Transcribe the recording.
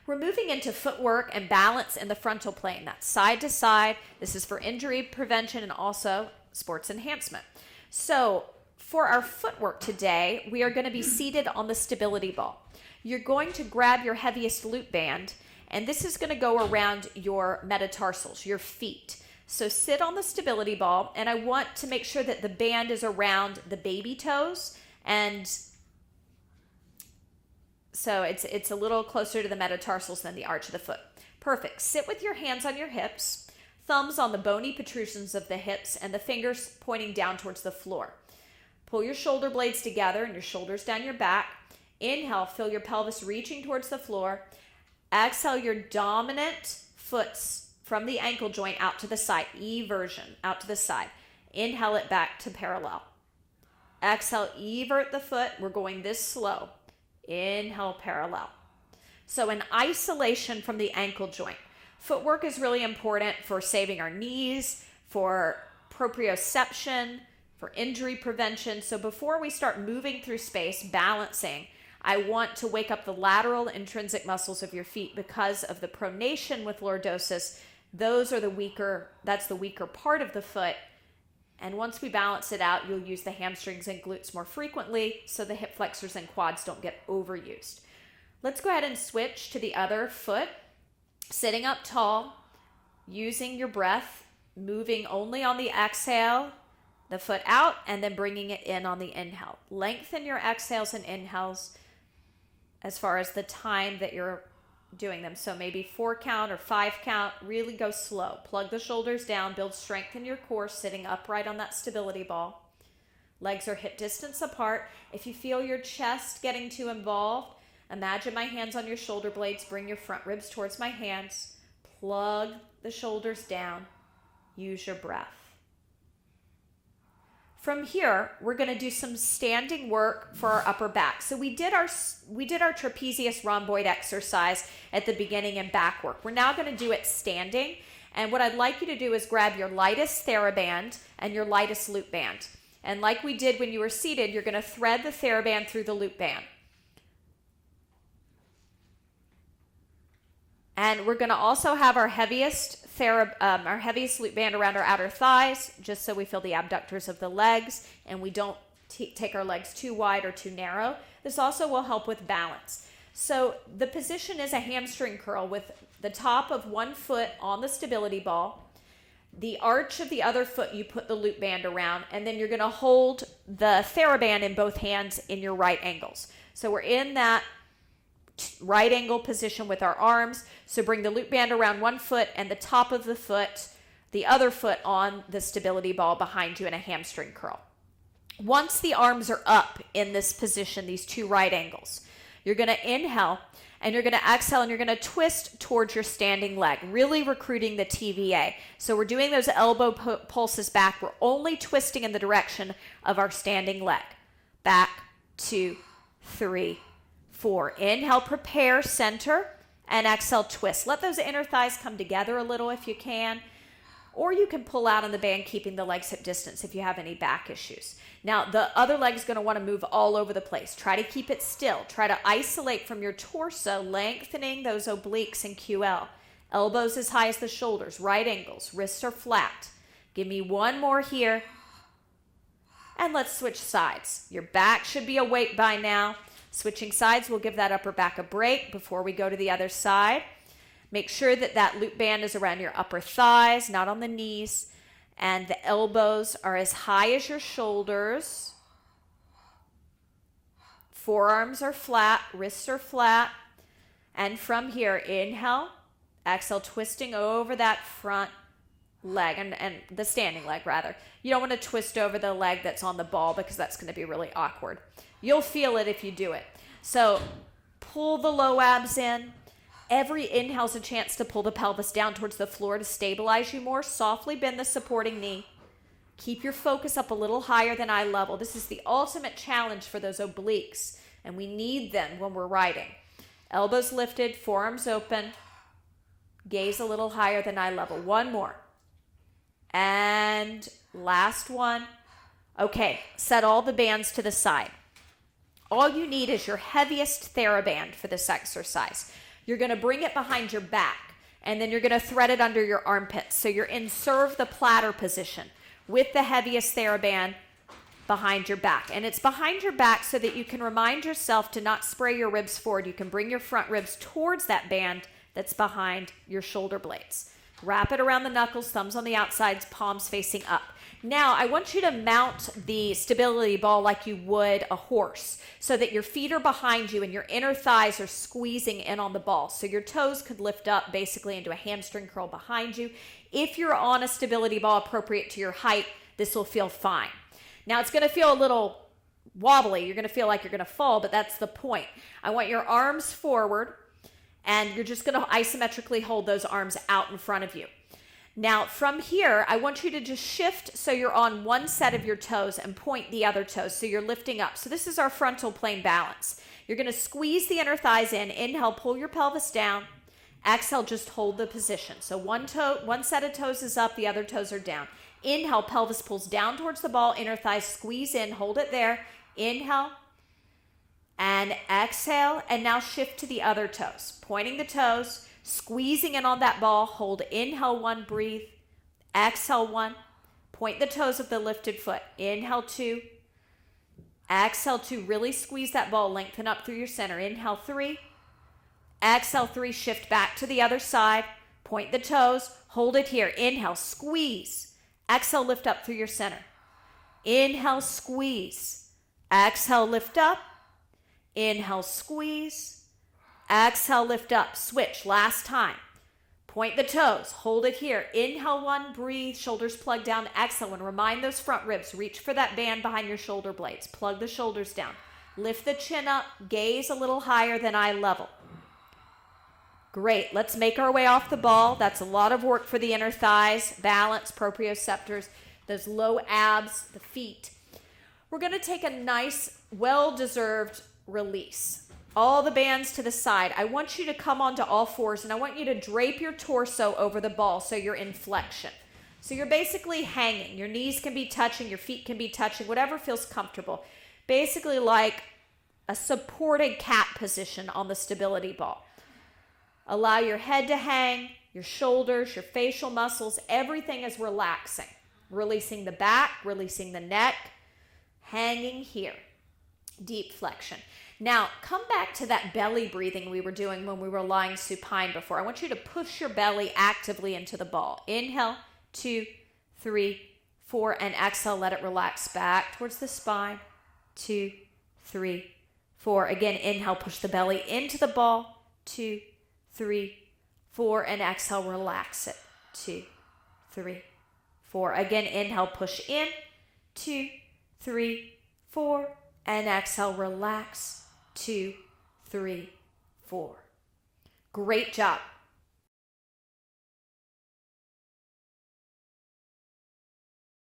We're moving into footwork and balance in the frontal plane. That's side to side. This is for injury prevention and also sports enhancement. So for our footwork today, we are going to be seated on the stability ball. You're going to grab your heaviest loop band, and this is going to go around your metatarsals, your feet. So sit on the stability ball, and I want to make sure that the band is around the baby toes, and so it's a little closer to the metatarsals than the arch of the foot. Perfect. Sit with your hands on your hips, thumbs on the bony protrusions of the hips, and the fingers pointing down towards the floor. Pull your shoulder blades together and your shoulders down your back. Inhale, feel your pelvis reaching towards the floor. Exhale, your dominant foot's from the ankle joint out to the side, eversion, out to the side. Inhale it back to parallel. Exhale, evert the foot. We're going this slow. Inhale, parallel. So in isolation from the ankle joint, footwork is really important for saving our knees, for proprioception, for injury prevention. So before we start moving through space, balancing, I want to wake up the lateral intrinsic muscles of your feet because of the pronation with lordosis. Those are that's the weaker part of the foot. And once we balance it out, you'll use the hamstrings and glutes more frequently so the hip flexors and quads don't get overused. Let's go ahead and switch to the other foot. Sitting up tall, using your breath, moving only on the exhale, the foot out, and then bringing it in on the inhale. Lengthen your exhales and inhales as far as the time that you're doing them. So maybe 4 count or 5 count, really go slow. Plug the shoulders down, build strength in your core, sitting upright on that stability ball. Legs are hip distance apart. If you feel your chest getting too involved, imagine my hands on your shoulder blades, bring your front ribs towards my hands, plug the shoulders down, use your breath. From here, we're going to do some standing work for our upper back. So we did our trapezius rhomboid exercise at the beginning and back work. We're now going to do it standing. And what I'd like you to do is grab your lightest Theraband and your lightest loop band. And like we did when you were seated, you're going to thread the Theraband through the loop band. And we're going to also have our heaviest loop band around our outer thighs, just so we feel the abductors of the legs and we don't take our legs too wide or too narrow. This also will help with balance. So the position is a hamstring curl with the top of one foot on the stability ball. The arch of the other foot, you put the loop band around, and then you're going to hold the Theraband in both hands in your right angles. So we're in that right angle position with our arms. So bring the loop band around one foot and the top of the foot, the other foot on the stability ball behind you in a hamstring curl. Once the arms are up in this position, these two right angles, you're going to inhale and you're going to exhale and you're going to twist towards your standing leg, really recruiting the TVA. So we're doing those elbow pulses back. We're only twisting in the direction of our standing leg. Back, 2, 3, 4. Inhale, prepare, center, and exhale, twist. Let those inner thighs come together a little if you can, or you can pull out on the band, keeping the legs hip distance if you have any back issues. Now, the other leg's going to want to move all over the place. Try to keep it still. Try to isolate from your torso, lengthening those obliques and QL. Elbows as high as the shoulders, right angles, wrists are flat. Give me one more here, and let's switch sides. Your back should be awake by now. Switching sides will give that upper back a break before we go to the other side. Make sure that that loop band is around your upper thighs, not on the knees, and the elbows are as high as your shoulders. Forearms are flat, wrists are flat. And from here, inhale, exhale, twisting over that front leg, and the standing leg rather. You don't want to twist over the leg that's on the ball because that's going to be really awkward. You'll feel it if you do it. So pull the low abs in. Every inhale is a chance to pull the pelvis down towards the floor to stabilize you more. Softly bend the supporting knee. Keep your focus up a little higher than eye level. This is the ultimate challenge for those obliques, and we need them when we're riding. Elbows lifted, forearms open. Gaze a little higher than eye level. One more. And last one. Okay, set all the bands to the side. All you need is your heaviest Theraband for this exercise. You're going to bring it behind your back, and then you're going to thread it under your armpits. So you're in serve the platter position with the heaviest Theraband behind your back. And it's behind your back so that you can remind yourself to not spray your ribs forward. You can bring your front ribs towards that band that's behind your shoulder blades. Wrap it around the knuckles, thumbs on the outsides, palms facing up. Now, I want you to mount the stability ball like you would a horse so that your feet are behind you and your inner thighs are squeezing in on the ball. So your toes could lift up basically into a hamstring curl behind you. If you're on a stability ball appropriate to your height, this will feel fine. Now, it's going to feel a little wobbly. You're going to feel like you're going to fall, but that's the point. I want your arms forward, and you're just going to isometrically hold those arms out in front of you. Now, from here, I want you to just shift so you're on one set of your toes and point the other toes, so you're lifting up. So this is our frontal plane balance. You're going to squeeze the inner thighs in. Inhale, pull your pelvis down. Exhale, just hold the position. So one set of toes is up, the other toes are down. Inhale, pelvis pulls down towards the ball, inner thighs squeeze in, hold it there. Inhale and exhale, and now shift to the other toes. Pointing the toes, squeezing in on that ball, hold. Inhale, 1, breathe. Exhale, 1. Point the toes of the lifted foot. Inhale, 2. Exhale, 2. Really squeeze that ball, lengthen up through your center. Inhale, 3. Exhale, 3. Shift back to the other side. Point the toes, hold it here. Inhale, squeeze. Exhale, lift up through your center. Inhale, squeeze. Exhale, lift up. Inhale, squeeze. Exhale, lift up. Switch, last time. Point the toes, hold it here. Inhale, 1, breathe, shoulders plug down. Exhale, and remind those front ribs. Reach for that band behind your shoulder blades. Plug the shoulders down. Lift the chin up, gaze a little higher than eye level. Great, let's make our way off the ball. That's a lot of work for the inner thighs, balance, proprioceptors, those low abs, the feet. We're gonna take a nice, well-deserved release. All the bands to the side. I want you to come onto all fours, and I want you to drape your torso over the ball so you're in flexion. So you're basically hanging. Your knees can be touching, your feet can be touching, whatever feels comfortable. Basically like a supported cat position on the stability ball. Allow your head to hang, your shoulders, your facial muscles, everything is relaxing. Releasing the back, releasing the neck, hanging here. Deep flexion. Now, come back to that belly breathing we were doing when we were lying supine before. I want you to push your belly actively into the ball. Inhale, 2, 3, 4, and exhale, let it relax back towards the spine. 2, 3, 4. Again, inhale, push the belly into the ball. 2, 3, 4, and exhale, relax it. 2, 3, 4. Again, inhale, push in. 2, 3, 4, and exhale, relax. 2, 3, 4. Great job.